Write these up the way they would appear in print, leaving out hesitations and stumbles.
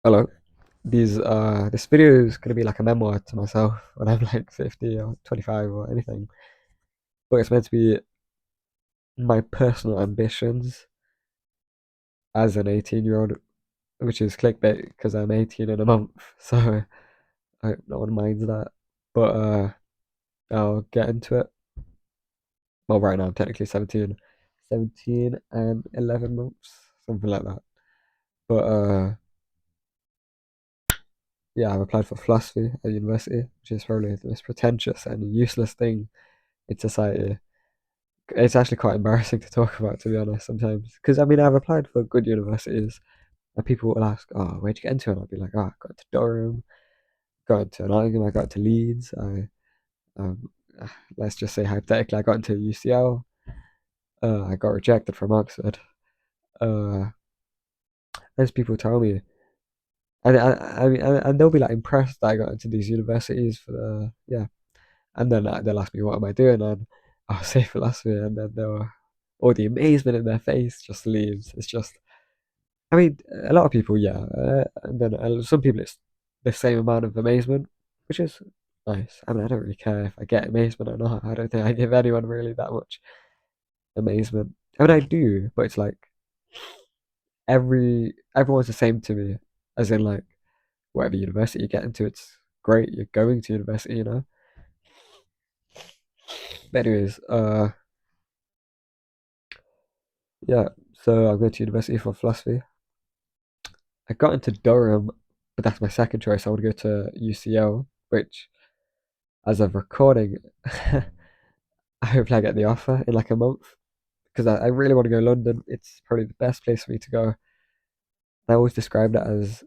Hello. This video is gonna be like a memoir to myself when I'm like 50 or 25 or anything. But it's meant to be my personal ambitions as an 18-year-old, which is clickbait because I'm 18 in a month. So I hope no one minds that. But I'll get into it. Well, right now I'm technically 17. 17 and 11 months, something like that. But yeah, I've applied for philosophy at university, which is probably the most pretentious and useless thing in society. It's actually quite embarrassing to talk about, to be honest, sometimes. Because I mean, I've applied for good universities, and people will ask, "Oh, where'd you get into?" And I'll be like, "Oh, I got into Durham, got into Nottingham, I got into Leeds. Um, let's just say hypothetically, I got into UCL. I got rejected from Oxford." Uh, as people tell me, and they'll be like impressed that I got into these universities for the yeah, and then they'll ask me, "What am I doing?" And I'll say philosophy, and then they'll all the amazement in their face just leaves. It's just I mean, a lot of people, yeah, and then some people it's the same amount of amazement, which is nice. I mean, I don't really care if I get amazement or not. I don't think I give anyone really that much amazement. I mean, I do, but it's like everyone's the same to me, as in like whatever university you get into, it's great. You're going to university, you know. But anyways, yeah. So I'm going to university for philosophy. I got into Durham, but that's my second choice. I want to go to UCL, which as of recording, I hope I get the offer in like a month because I really want to go to London. It's probably the best place for me to go. I always described it as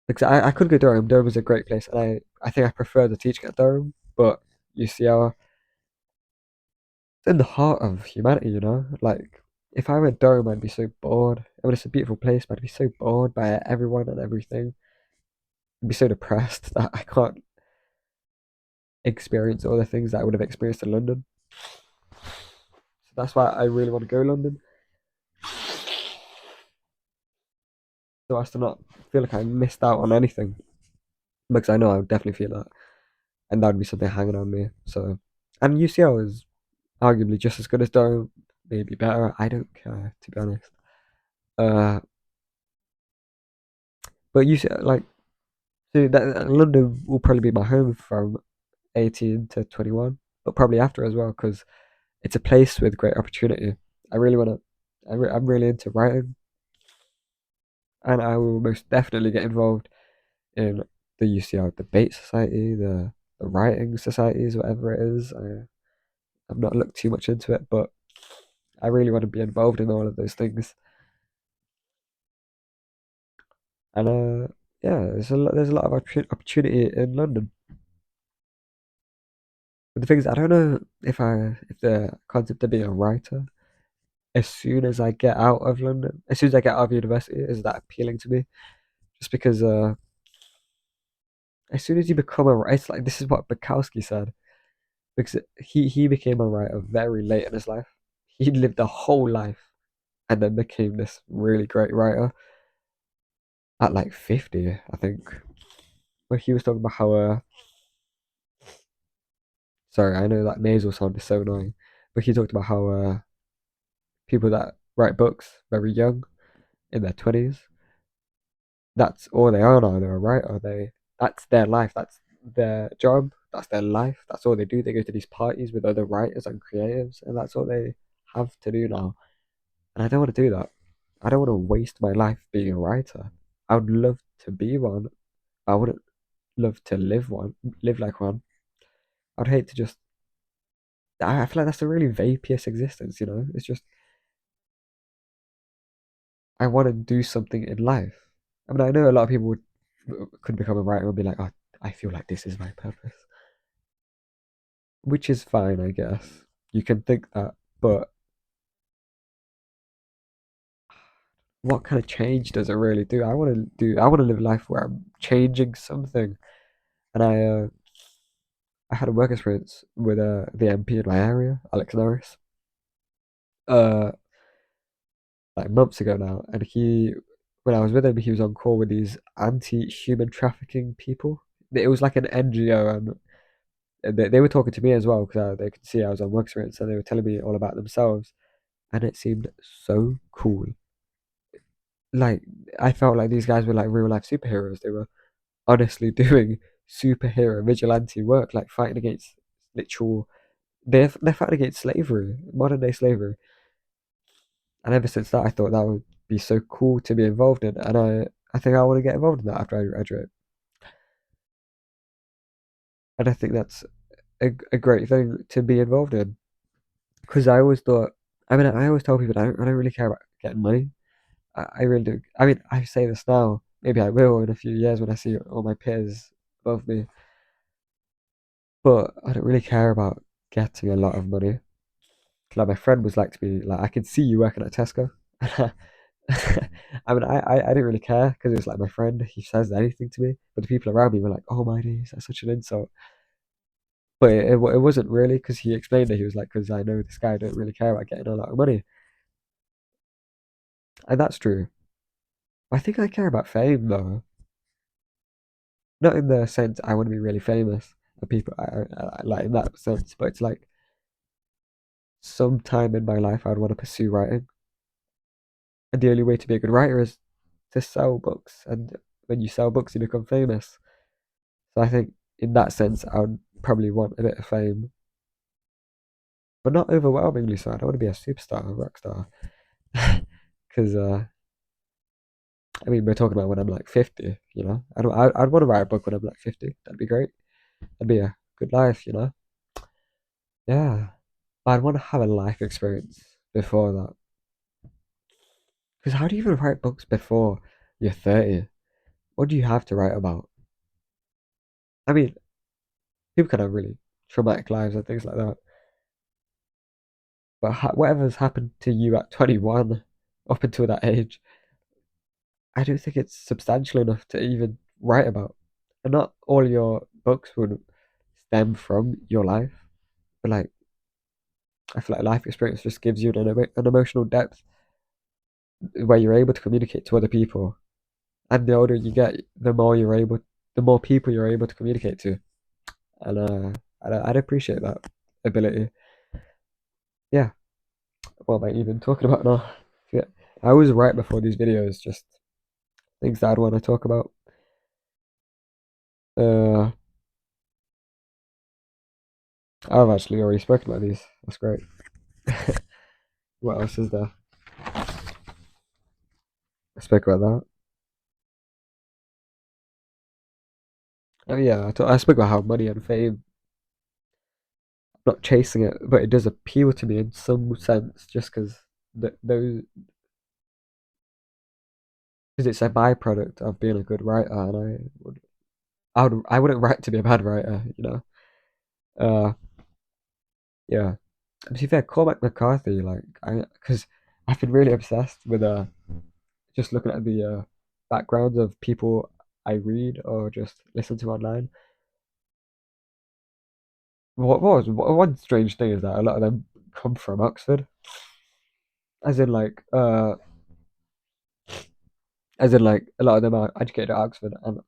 because I could go Durham. Durham is a great place, and I think I prefer the teaching at Durham, but UCL it's in the heart of humanity, you know. Like if I went Durham, I'd be so bored. I mean, it's a beautiful place, but I'd be so bored by everyone and everything. I'd be so depressed that I can't experience all the things that I would have experienced in London. So that's why I really want to go London. So as to not feel like I missed out on anything because I know I would definitely feel that, and that would be something hanging on me. So, and UCL is arguably just as good as Durham, maybe better. I don't care to be honest. Uh, but UCL like so that London will probably be my home from 18 to 21, but probably after as well because it's a place with great opportunity. I really want to. I'm really into writing, and I will most definitely get involved in the UCL debate society, the writing societies, whatever it is. I've not looked too much into it, but I really want to be involved in all of those things. And yeah, there's a lot of opportunity in London. But the thing is, I don't know if the concept of being a writer, as soon as I get out of London, as soon as I get out of university, is that appealing to me? Just because as soon as you become a writer, it's like this is what Bukowski said. Because he became a writer very late in his life. He lived a whole life and then became this really great writer at like 50, I think. Where he was talking about how sorry, I know that nasal sound is so annoying, but he talked about how people that write books very young in their 20s, that's all they are now. They're a writer. That's their life. That's their job. That's their life. That's all they do. They go to these parties with other writers and creatives, and that's all they have to do now. And I don't want to do that. I don't want to waste my life being a writer. I would love to be one. I wouldn't love to live like one. I'd hate to just. I feel like that's a really vaporous existence, you know? It's just, I want to do something in life. I mean, I know a lot of people could become a writer and be like, oh, I feel like this is my purpose, which is fine, I guess. You can think that, but what kind of change does it really do? I want to live a life where I'm changing something. And I had a work experience with the MP in my area, Alex Norris, uh, like months ago now, and he when I was with him, he was on call with these anti-human trafficking people. It was like an NGO, and they were talking to me as well because they could see I was on work experience, and they were telling me all about themselves, and it seemed so cool. Like I felt like these guys were like real life superheroes. They were honestly doing superhero vigilante work, like fighting against literal. They're fighting against slavery, modern day slavery. And ever since that, I thought that would be so cool to be involved in, and I think I want to get involved in that after I graduate. And I think that's a great thing to be involved in because I always thought. I mean, I always tell people I don't really care about getting money. I really do. I mean, I say this now. Maybe I will in a few years when I see all my peers above me. But I don't really care about getting a lot of money. Like my friend was like to me, like I can see you working at Tesco. I mean, I didn't really care because it was like my friend. He says anything to me, but the people around me were like, "Oh my days, that's such an insult." But it wasn't really because he explained that he was like, "Because I know this guy don't really care about getting a lot of money," and that's true. I think I care about fame though, not in the sense I want to be really famous for people. Like in that sense, but it's like sometime in my life I'd want to pursue writing, and the only way to be a good writer is to sell books, and when you sell books, you become famous. So I think in that sense, I would probably want a bit of fame, but not overwhelmingly so. I don't want to be a superstar, a rock star, because I mean, we're talking about when I'm like 50. I'd want to write a book when I'm like 50. That'd be great. That'd be a good life. Yeah, but I'd want to have a life experience before that. Because how do you even write books before you're 30? What do you have to write about? I mean, people can have really traumatic lives and things like that. But whatever's happened to you at 21 up until that age, I don't think it's substantial enough to even write about. And not all your books would stem from your life, but like I feel like life experience just gives you an emotional depth where you're able to communicate to other people. And the older you get, the more people you're able to communicate to. And I'd appreciate that ability. Yeah. What am I even talking about now? Yeah. I always write before these videos, just things that I'd want to talk about. Uh, I've actually already spoken about these. That's great. What else is there? I spoke about that. Oh yeah, I spoke about how money and fame, not chasing it, but it does appeal to me in some sense, just because those, because it's a byproduct of being a good writer, and I wouldn't write to be a bad writer. Uh, yeah. And to be fair, Cormac McCarthy, like because I've been really obsessed with just looking at the backgrounds of people I read or just listen to online. One strange thing is that a lot of them come from Oxford, as in like a lot of them are educated at Oxford, and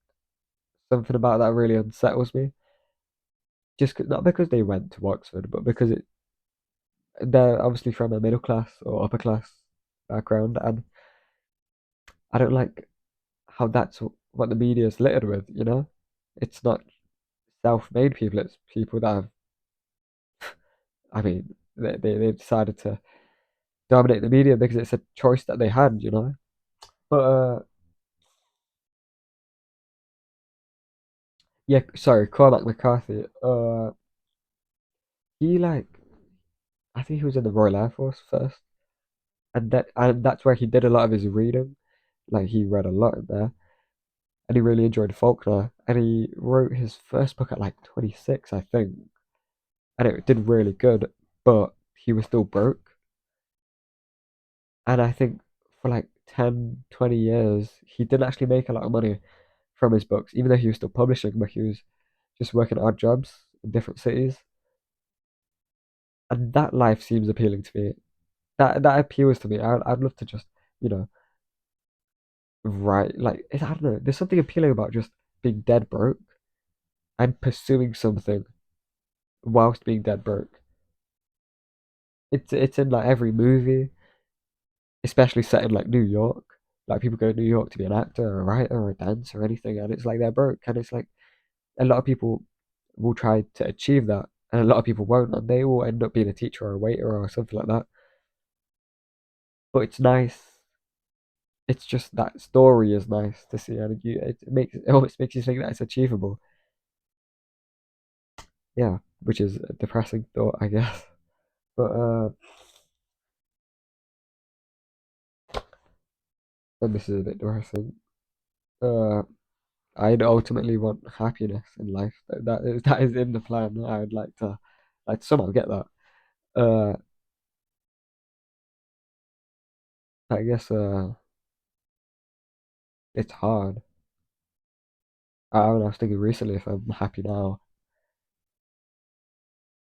something about that really unsettles me. Not because they went to Oxford, but because they're obviously from a middle class or upper class background, and I don't like how that's what the media is littered with. It's not self-made people; it's people that have. I mean, they decided to dominate the media because it's a choice that they had. But yeah, sorry, Cormac McCarthy. He like I think he was in the Royal Air Force first, and that's where he did a lot of his reading. Like he read a lot in there, and he really enjoyed Faulkner. And he wrote his first book at like 26, I think, and it did really good. But he was still broke, and I think for like 10, 20 years, he didn't actually make a lot of money from his books, even though he was still publishing, but he was just working odd jobs in different cities. And that life seems appealing to me. That appeals to me. I'd love to just, you know, right. Like I don't know. There's something appealing about just being dead broke and pursuing something whilst being dead broke. It's in like every movie, especially set in like New York. Like people go to New York to be an actor or a writer or a dancer or anything, and it's like they're broke, and it's like a lot of people will try to achieve that, and a lot of people won't, and they will end up being a teacher or a waiter or something like that. But it's nice. It's just that story is nice to see, and it almost makes you think that it's achievable. Yeah, which is a depressing thought, I guess. But and this is a bit depressing. Uh, I'd ultimately want happiness in life. That is in the plan. I'd like to somehow get that. Uh, I guess it's hard. I was thinking recently if I'm happy now,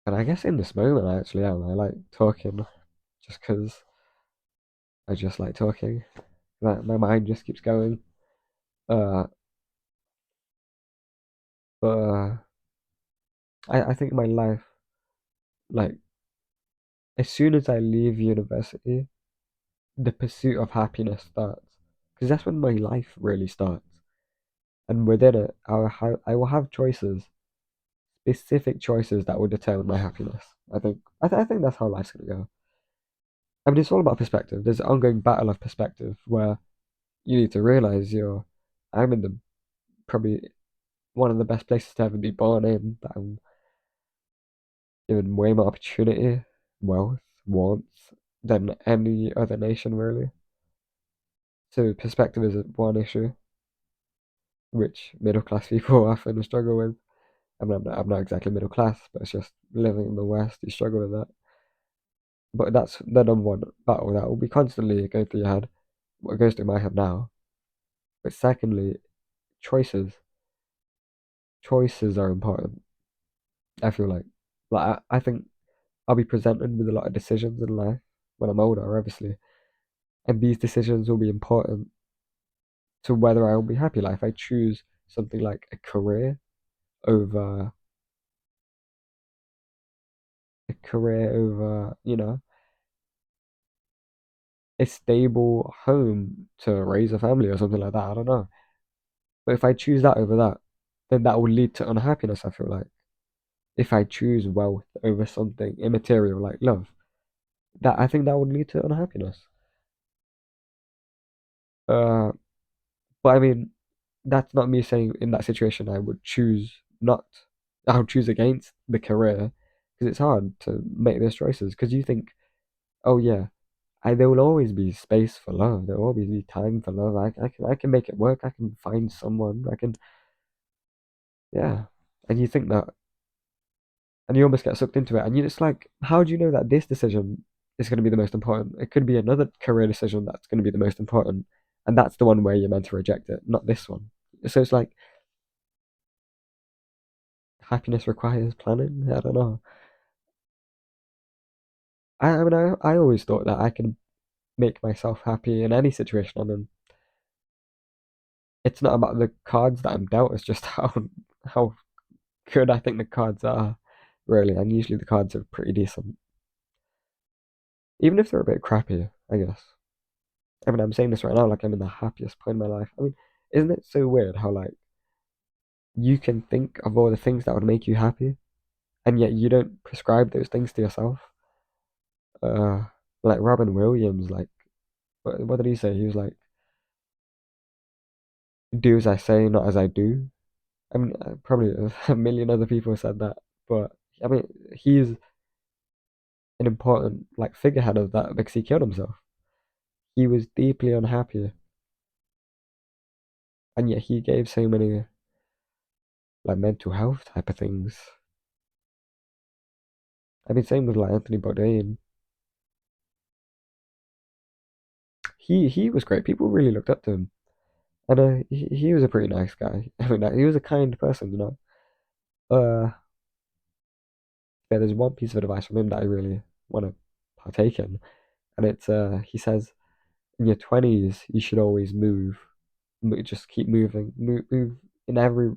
and I guess in this moment I actually am. I like talking just because I just like talking. My mind just keeps going. Uh, but I think my life, like as soon as I leave university, the pursuit of happiness starts because that's when my life really starts. And within it, I will have choices, specific choices that will determine my happiness. I think that's how life's gonna go. I mean, it's all about perspective. There's an ongoing battle of perspective where you need to realize I'm in the probably one of the best places to ever be born in. That I'm given way more opportunity, wealth, wants than any other nation really. So perspective is one issue which middle class people often struggle with. I mean, I'm not exactly middle class, but it's just living in the West, you struggle with that. But that's the number one battle that will be constantly going through your head. What goes through my head now. But secondly, choices. Choices are important. I feel I think I'll be presented with a lot of decisions in life when I'm older, obviously, and these decisions will be important to whether I will be happy. Like if I choose something like a career over a stable home to raise a family or something like that. I don't know. But if I choose that over that, then that will lead to unhappiness, I feel like. If I choose wealth over something immaterial like love, that I think that would lead to unhappiness. Uh, but I mean, that's not me saying in that situation I would choose not, I would choose against the career because it's hard to make those choices because you think, oh yeah, there will always be space for love. There will always be time for love. I can make it work. I can find someone. Yeah. And you think that, and you almost get sucked into it. And you just like, how do you know that this decision is going to be the most important? It could be another career decision that's going to be the most important. And that's the one where you're meant to reject it, not this one. So it's like happiness requires planning. I don't know. I mean, I always thought that I can make myself happy in any situation I'm in. It's not about the cards that I'm dealt, it's just how good I think the cards are, really. And usually the cards are pretty decent. Even if they're a bit crappy, I guess. I mean, I'm saying this right now like I'm in the happiest point in my life. I mean, isn't it so weird how like you can think of all the things that would make you happy, and yet you don't prescribe those things to yourself? Uh, like Robin Williams, like what did he say? He was like, "Do as I say, not as I do." I mean, probably a million other people said that, but I mean, he's an important like figurehead of that because he killed himself. He was deeply unhappy, and yet he gave so many like mental health type of things. I mean, same with like Anthony Bourdain. He was great. People really looked up to him, and he was a pretty nice guy. I mean, he was a kind person, you know. Uh, yeah, there's one piece of advice from him that I really want to partake in, and it's he says in your 20s you should always move. just keep moving, move in every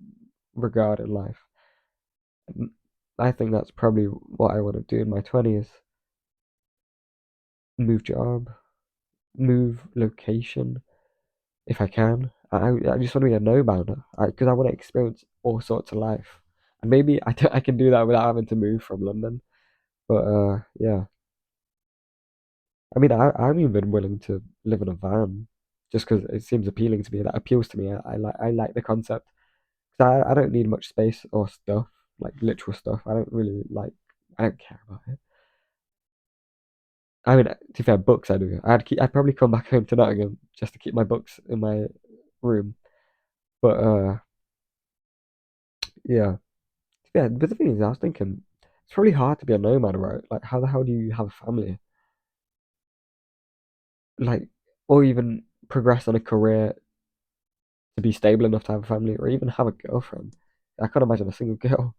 regard in life. And I think that's probably what I want to do in my 20s. Move job, move location if I can. I just want to be a nomad because I want to experience all sorts of life. And maybe I can do that without having to move from London. But yeah. I mean, I'm even willing to live in a van just because it seems appealing to me. That appeals to me. I like the concept. 'Cause I don't need much space or stuff, like literal stuff. I don't really like. I don't care about it. I mean, to be fair, books I do. I'd probably come back home to Nottingham just to keep my books in my room. But yeah, yeah. But the thing is, I was thinking it's probably hard to be a nomad, right? Like, how the hell do you have a family? Like, or even progress on a career to be stable enough to have a family, or even have a girlfriend. I can't imagine a single girl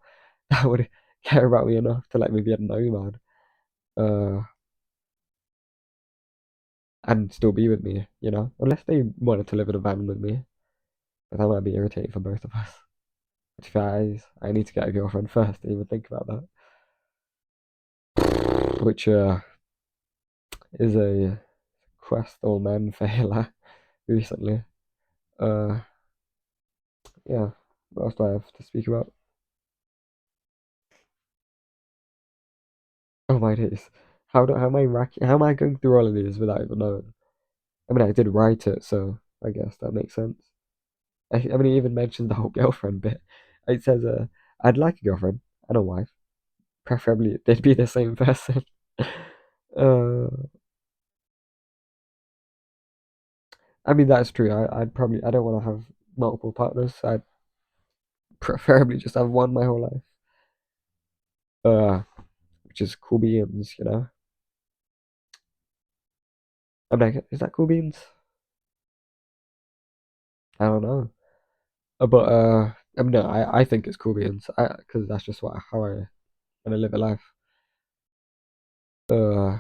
that would care about me enough to let me be a nomad, uh, and still be with me. Unless they wanted to live in a van with me, but that might be irritating for both of us. But if I need to get a girlfriend first to even think about that, which is a quest all men fail at recently. Uh, yeah. What else do I have to speak about? Oh my days. How am I going through all of these without even knowing? I mean, I did write it, so I guess that makes sense. I mean, he even mentioned the whole girlfriend bit. It says, I'd like a girlfriend and a wife. Preferably, they'd be the same person. uh, I mean, that's true. I don't want to have multiple partners. I'd preferably just have one my whole life. Which is cool beans. I'm like, is that cool beans? I don't know. But I mean, no, I think it's cool beans. Because that's just how I want to live a life. Uh,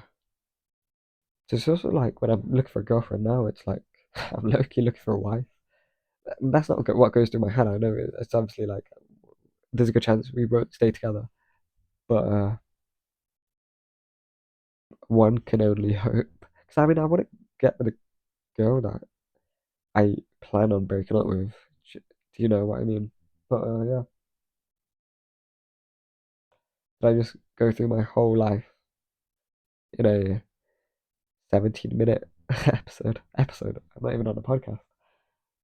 it's also like when I'm looking for a girlfriend now, it's like I'm low-key looking for a wife. That's not what goes through my head. I know it's obviously like there's a good chance we won't stay together, but one can only hope. Because I mean, I want to get with a girl that I plan on breaking up with. Do you know what I mean? But yeah, did I just go through my whole life in a 17-minute episode? I'm not even on a podcast.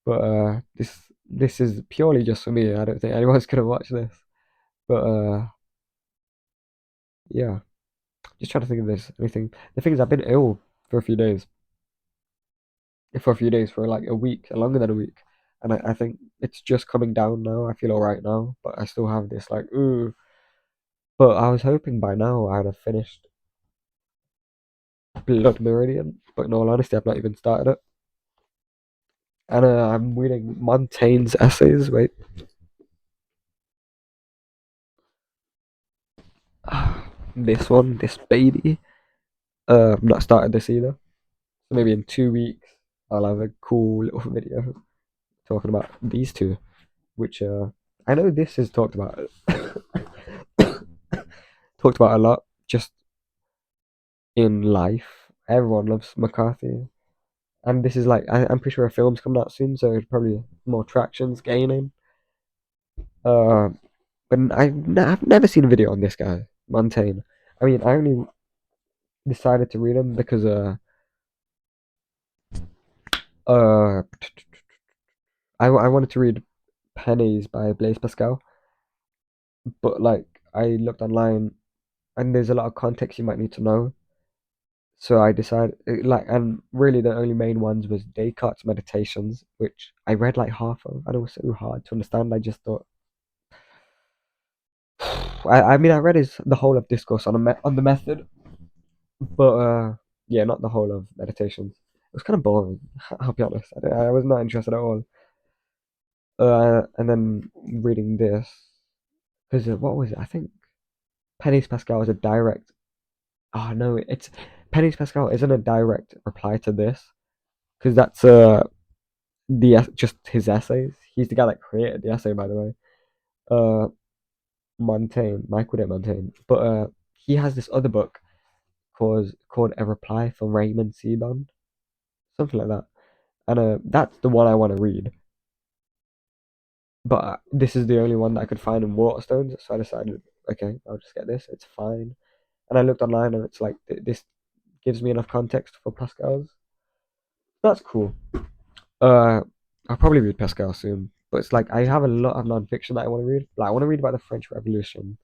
But this is purely just for me. I don't think anyone's gonna watch this. But yeah, just trying to think of this anything. The thing is, I've been ill for a few days. For like a week, longer than a week, and I think it's just coming down now. I feel all right now, but I still have this like ooh. But I was hoping by now I'd have finished Blood Meridian, but in all honesty, I've not even started it. And I'm reading Montaigne's essays. Wait, this baby. I've not started this either. So maybe in 2 weeks I'll have a cool little video talking about these two, which I know this is talked about talked about a lot just in life. Everyone loves McCarthy, and this is like I'm pretty sure a film's coming out soon, so it's probably more traction's gaining. Uh, but I've never seen a video on this guy Montaigne. I mean, I only decided to read him because uh I wanted to read Pennies by Blaise Pascal, but like I looked online and there's a lot of context you might need to know. So I decided, and really the only main ones was Descartes' Meditations, which I read like half of, and it was so hard to understand. I just thought, I mean, I read the whole of Discourse on the Method, but yeah, not the whole of Meditations. It was kind of boring. I'll be honest. I was not interested at all. And then reading this, because what was it? I think Penny's Pascal is a direct. Oh no, it's Penny's Pascal isn't a direct reply to this because that's just his essays. He's the guy that created the essay, by the way. Uh, Montaigne, Michael de Montaigne. But he has this other book called A Reply from Raymond Sebon, something like that. And that's the one I want to read. But this is the only one that I could find in Waterstones, so I decided, okay, I'll just get this. It's fine. And I looked online, and it's like this gives me enough context for Pascal's. That's cool. Uh, I'll probably read Pascal soon, but it's like I have a lot of nonfiction that I want to read. Like I want to read about the French Revolution.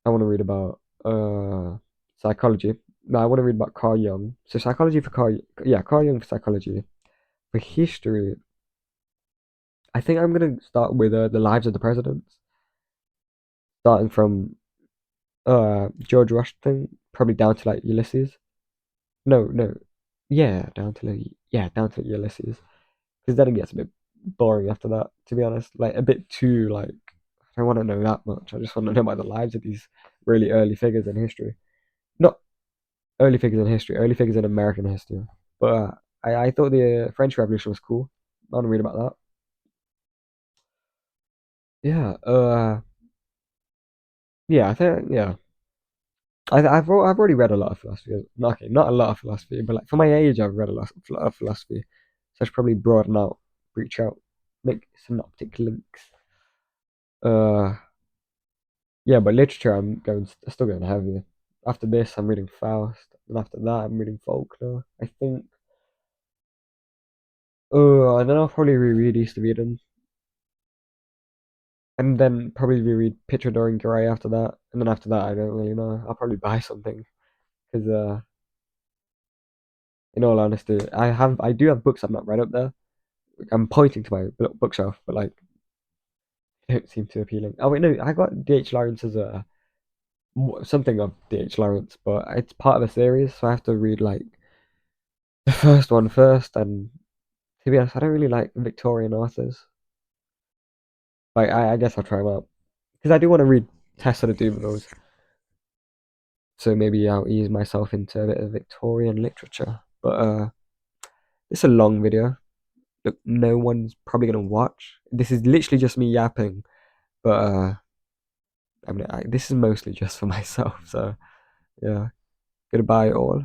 I want to read about psychology. No, I want to read about Carl Jung. So psychology for Carl, yeah, Carl Jung for psychology. For history, I think I'm gonna start with the lives of the presidents, starting from George Washington, probably down to like Ulysses. No, no, yeah, down to Ulysses, because then it gets a bit boring after that. To be honest, like a bit too like I don't want to know that much. I just want to know about the lives of these really early figures in history. Not early figures in history, early figures in American history. But I thought the French Revolution was cool. I want to read about that. Yeah, yeah, I think yeah. I've already read a lot of philosophy. Okay, not a lot of philosophy, but like for my age, I've read a lot of philosophy. So I should probably broaden out, reach out, make synoptic links. Uh, yeah, but literature, still going heavy. After this, I'm reading Faust, and after that, I'm reading Faulkner. I think. And then I'll probably reread East of Eden, and then probably reread Picture Dorian Gray after that, and then after that, I don't really know. I'll probably buy something because, in all honesty, I do have books I've not read up there. I'm pointing to my bookshelf, but like they don't seem too appealing. Oh wait, no, I got D.H. Lawrence's something of D.H. Lawrence, but it's part of a series, so I have to read like the first one first. And to be honest, I don't really like Victorian authors. Like I guess I'll try them out because I do want to read Tessa the Dominos. So maybe I'll ease myself into a bit of Victorian literature. But it's a long video. Look, no one's probably gonna watch. This is literally just me yapping. But I mean, this is mostly just for myself. So yeah, goodbye all.